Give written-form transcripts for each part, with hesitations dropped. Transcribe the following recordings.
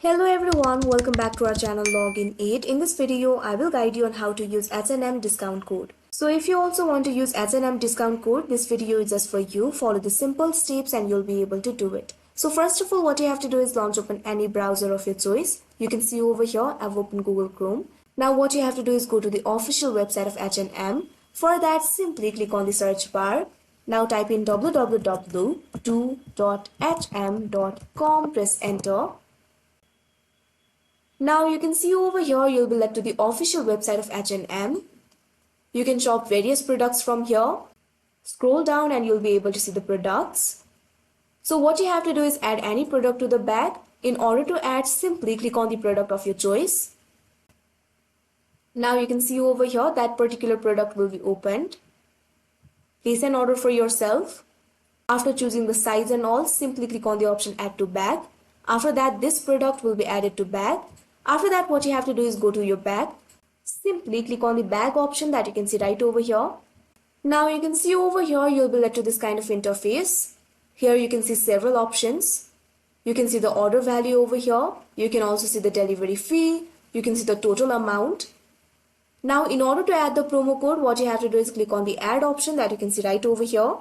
Hello everyone, welcome back to our channel Login 8. In this video, I will guide you on how to use H&M discount code. So if you also want to use H&M discount code, this video is just for you. Follow the simple steps and you'll be able to do it. So first of all, what you have to do is launch open any browser of your choice. You can see over here, I've opened Google Chrome. Now what you have to do is go to the official website of H&M. For that, simply click on the search bar. Now type in www.do.hm.com, press enter. Now you can see over here you'll be led to the official website of H&M. You can shop various products from here. Scroll down and you'll be able to see the products. So what you have to do is add any product to the bag. In order to add, simply click on the product of your choice. Now you can see over here that particular product will be opened. Place an order for yourself. After choosing the size and all, simply click on the option add to bag. After that, this product will be added to bag. After that, what you have to do is go to your bag. Simply click on the bag option that you can see right over here. Now you can see over here you'll be led to this kind of interface. Here you can see several options. You can see the order value over here. You can also see the delivery fee. You can see the total amount. Now in order to add the promo code, what you have to do is click on the add option that you can see right over here.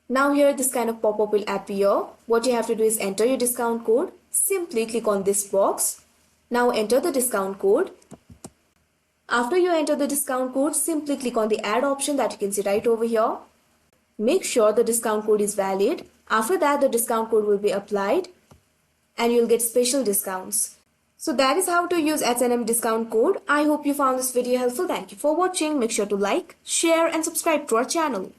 Now here this kind of pop-up will appear. What you have to do is enter your discount code. Simply click on this box. Now enter the discount code. After you enter the discount code, simply click on the add option that you can see right over here. Make sure the discount code is valid. After that, the discount code will be applied and you'll get special discounts. So that is how to use H&M discount code. I hope you found this video helpful. Thank you for watching. Make sure to like, share and subscribe to our channel.